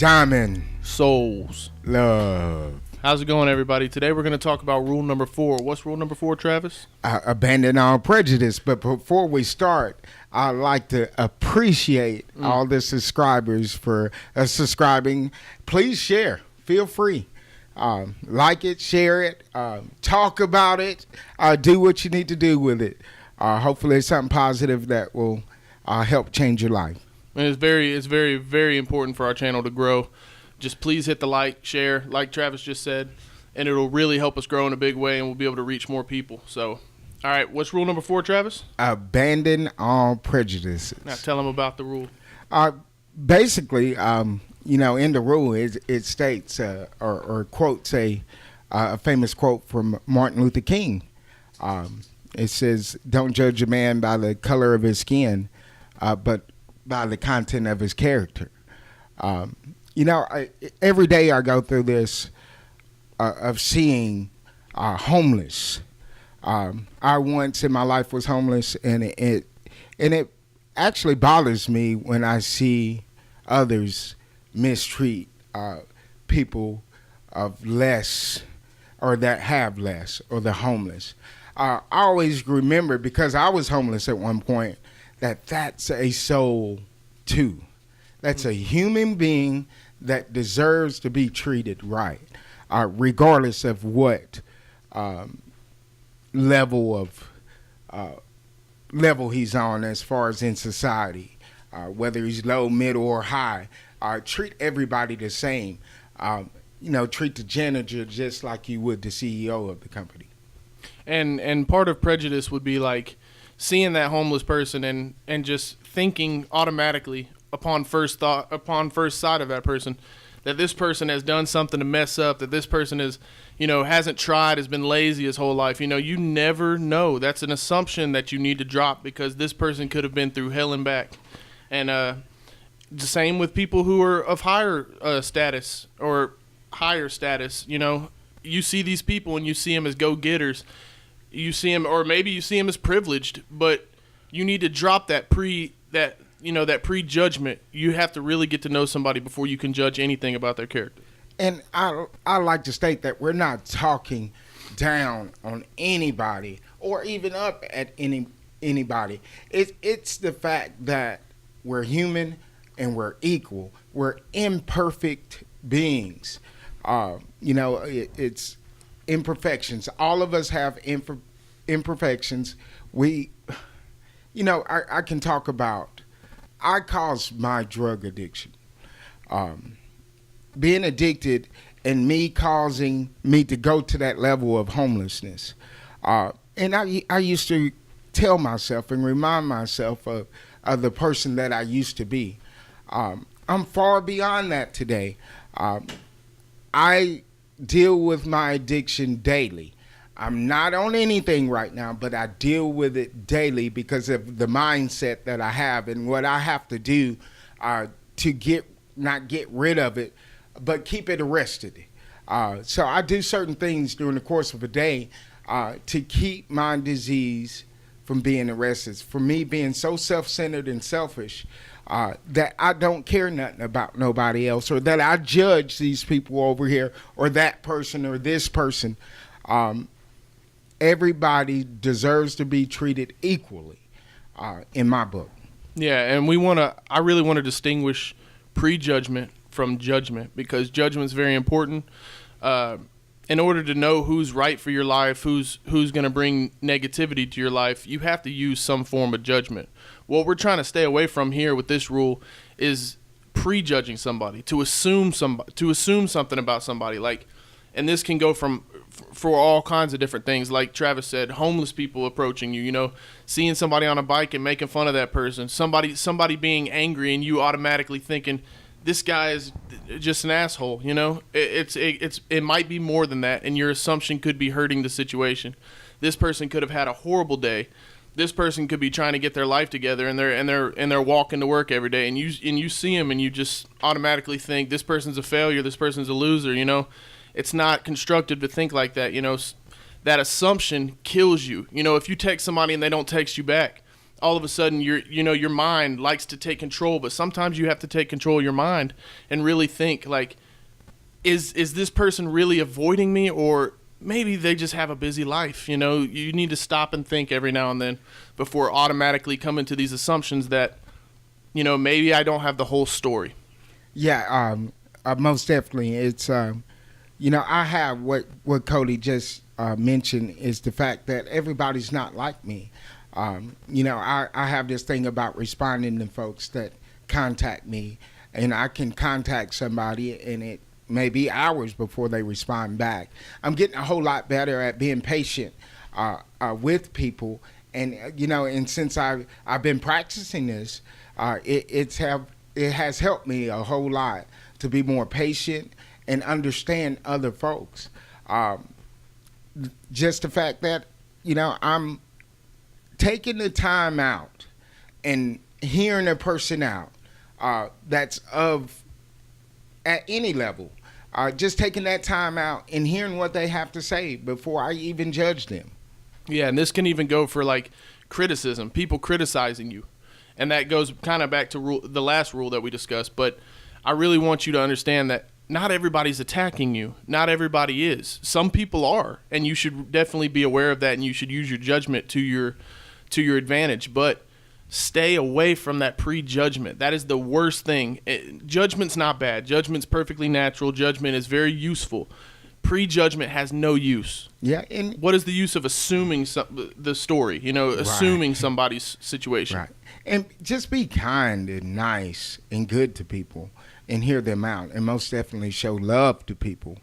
Diamond. Souls. Love. How's it going, everybody? Today we're going to talk about rule number 4. What's rule number 4, Travis? Abandon all prejudice. But before we start, I'd like to appreciate all the subscribers for subscribing. Please share. Feel free. Like it, share it, talk about it, do what you need to do with it. Hopefully it's something positive that will help change your life. And it's very, very important for our channel to grow. Just please hit the like, share, like Travis just said, and it'll really help us grow in a big way, and we'll be able to reach more people. So, all right, what's rule number 4, Travis? Abandon all prejudices. Now tell them about the rule. Basically, in the rule, it states or quotes a famous quote from Martin Luther King. It says, "Don't judge a man by the color of his skin, but by the content of his character." Every day I go through this of seeing homeless. I once in my life was homeless, and it actually bothers me when I see others mistreat people of less, or that have less, or the homeless. I always remember, because I was homeless at one point, that's a soul too. That's a human being that deserves to be treated right, regardless of what level he's on as far as in society, whether he's low, middle, or high. Treat everybody the same. Treat the janitor just like you would the CEO of the company. And part of prejudice would be like seeing that homeless person and just thinking automatically upon first sight of that person that this person has done something to mess up, that this person is, hasn't tried, has been lazy his whole life. You never know. That's an assumption that you need to drop, because this person could have been through hell and back. And the same with people who are of higher status or higher status. You see these people and you see them as go-getters. You see them, or maybe you see them as privileged, but you need to drop that prejudgment. You have to really get to know somebody before you can judge anything about their character. And I like to state that we're not talking down on anybody or even up at anybody. It's the fact that we're human and we're equal. We're imperfect beings. It's imperfections. All of us have imperfections. I can talk about, I caused my drug addiction. Being addicted and me causing me to go to that level of homelessness. And I used to tell myself and remind myself of the person that I used to be. I'm far beyond that today. I deal with my addiction daily. I'm not on anything right now, but I deal with it daily because of the mindset that I have and what I have to do to not get rid of it, but keep it arrested. So I do certain things during the course of a day to keep my disease from being arrested. For me being so self-centered and selfish that I don't care nothing about nobody else, or that I judge these people over here or that person or this person. Everybody deserves to be treated equally, in my book. Yeah, and I really want to distinguish prejudgment from judgment, because judgment is very important. In order to know who's right for your life, who's going to bring negativity to your life, you have to use some form of judgment. What we're trying to stay away from here with this rule is prejudging somebody, to assume something about somebody. Like, and this can go for all kinds of different things. Like Travis said, homeless people approaching you, seeing somebody on a bike and making fun of that person, somebody being angry and you automatically thinking, this guy is just an asshole. It might be more than that, and your assumption could be hurting the situation. This person could have had a horrible day. This person could be trying to get their life together, and they're walking to work every day, and you see them and you just automatically think, this person's a failure, this person's a loser. It's not constructive to think like that. That assumption kills you. If you text somebody and they don't text you back, all of a sudden your mind likes to take control, but sometimes you have to take control of your mind and really think like, is this person really avoiding me, or maybe they just have a busy life? You need to stop and think every now and then before automatically coming to these assumptions that, maybe I don't have the whole story. Yeah, most definitely. It's, I have what Cody just mentioned is the fact that everybody's not like me. I have this thing about responding to folks that contact me, and I can contact somebody and it may be hours before they respond back. I'm getting a whole lot better at being patient with people, and and since I've been practicing this, it has helped me a whole lot to be more patient and understand other folks. Just the fact that I'm taking the time out and hearing a person out that's at any level, just taking that time out and hearing what they have to say before I even judge them. Yeah, and this can even go for like criticism, people criticizing you. And that goes kind of back to the last rule that we discussed. But I really want you to understand that not everybody's attacking you. Not everybody is. Some people are, and you should definitely be aware of that, and you should use your judgment to your advantage. But stay away from that prejudgment. That is the worst thing. Judgment's not bad. Judgment's perfectly natural. Judgment is very useful. Prejudgment has no use. Yeah, and what is the use of assuming the story? Assuming right. somebody's situation. Right. And just be kind and nice and good to people and hear them out, and most definitely show love to people.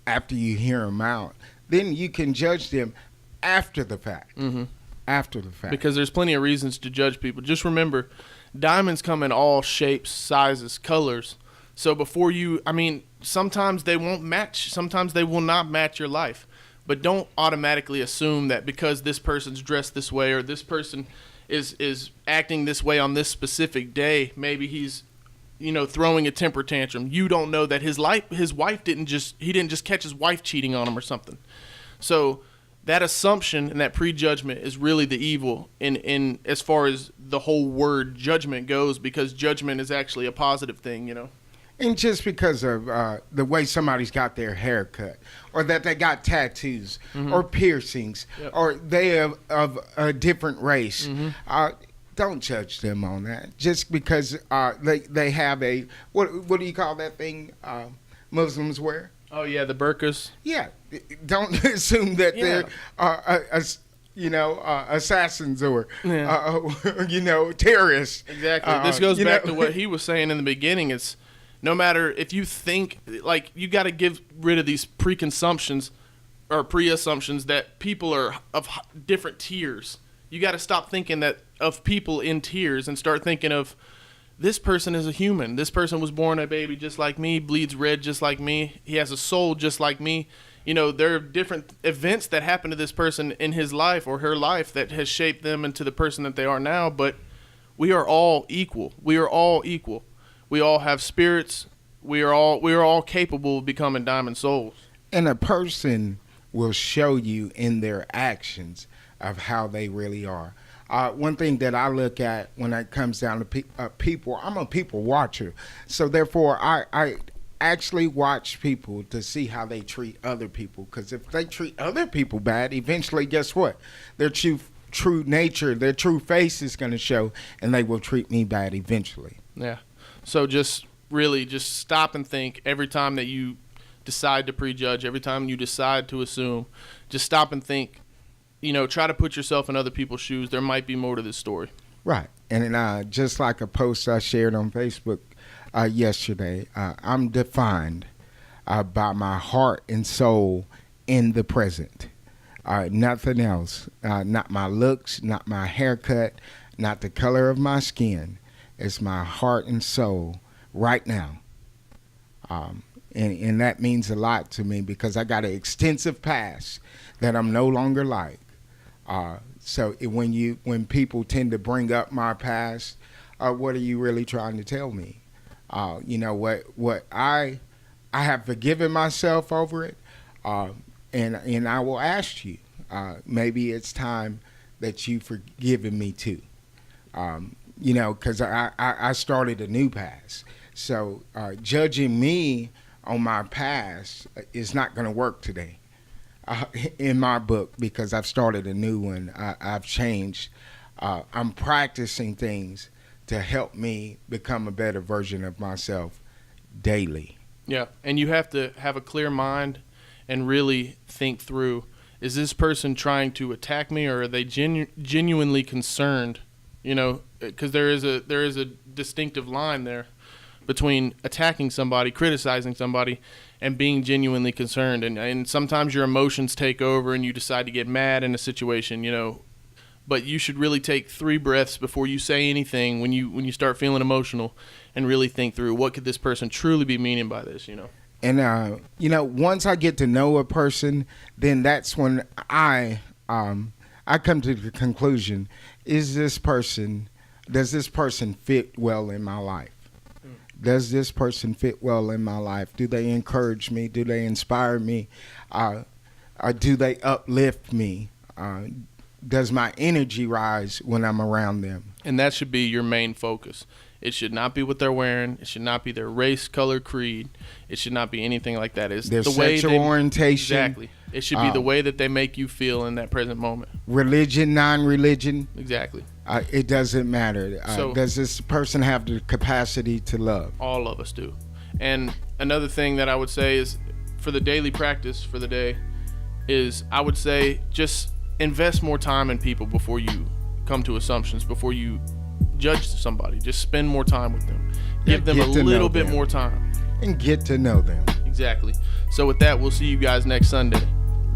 After you hear them out, then you can judge them after the fact. Mm-hmm. After the fact. Because there's plenty of reasons to judge people. Just remember, diamonds come in all shapes, sizes, colors. So sometimes they won't match. Sometimes they will not match your life. But don't automatically assume that because this person's dressed this way or this person is acting this way on this specific day, maybe he's throwing a temper tantrum. You don't know that his wife didn't just catch his wife cheating on him or something. So that assumption and that prejudgment is really the evil in as far as the whole word judgment goes, because judgment is actually a positive thing. And just because of the way somebody's got their hair cut, or that they got tattoos, mm-hmm. or piercings, yep. or they are of a different race, mm-hmm. Don't judge them on that. Just because they have a, what do you call that thing Muslims wear? Oh, yeah, the burqas. Yeah. Don't assume that they're assassins or terrorists. Exactly. This goes back to what he was saying in the beginning. It's no matter if you think, like, you got to get rid of these preassumptions that people are of different tiers. You got to stop thinking that of people in tiers and start thinking of this person is a human. This person was born a baby just like me, bleeds red just like me. He has a soul just like me. There are different events that happen to this person in his life or her life that has shaped them into the person that they are now, but we are all equal. We are all equal. We all have spirits. We are all capable of becoming diamond souls. And a person will show you in their actions of how they really are. One thing that I look at when it comes down to people, I'm a people watcher. So therefore, I actually watch people to see how they treat other people. Because if they treat other people bad, eventually, guess what? Their true nature, their true face is going to show, and they will treat me bad eventually. Yeah. So just stop and think every time that you decide to prejudge, every time you decide to assume, just stop and think. Try to put yourself in other people's shoes. There might be more to this story. Right. And just like a post I shared on Facebook yesterday, I'm defined by my heart and soul in the present. Nothing else. Not my looks, not my haircut, not the color of my skin. It's my heart and soul right now. And that means a lot to me because I got an extensive past that I'm no longer like. So when people tend to bring up my past, what are you really trying to tell me? What I have forgiven myself over it, and I will ask you. Maybe it's time that you've forgiven me too. Because I started a new past. So judging me on my past is not going to work today in my book, because I've started a new one. I've changed. I'm practicing things to help me become a better version of myself daily. Yeah, and you have to have a clear mind and really think through, is this person trying to attack me, or are they genuinely concerned? Because there is a distinctive line there between attacking somebody, criticizing somebody, and being genuinely concerned. And sometimes your emotions take over and you decide to get mad in a situation, but you should really take 3 breaths before you say anything when you start feeling emotional, and really think through, what could this person truly be meaning by this, And once I get to know a person, then that's when I come to the conclusion: does this person fit well in my life? Does this person fit well in my life? Do they encourage me? Do they inspire me? Do they uplift me? Does my energy rise when I'm around them? And that should be your main focus. It should not be what they're wearing. It should not be their race, color, creed. It should not be anything like that. It's their the way sexual orientation. Exactly. It should be the way that they make you feel in that present moment. Religion, non-religion. Exactly. It doesn't matter. So, does this person have the capacity to love? All of us do. And another thing that I would say is, for the daily practice for the day, is I would say just invest more time in people before you come to assumptions, before you judge somebody. Just spend more time with them. Give them a little bit more time. And get to know them. Exactly. So with that, we'll see you guys next Sunday.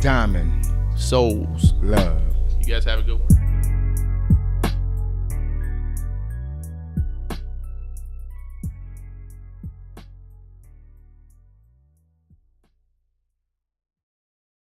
Diamond. Souls. Love. You guys have a good one.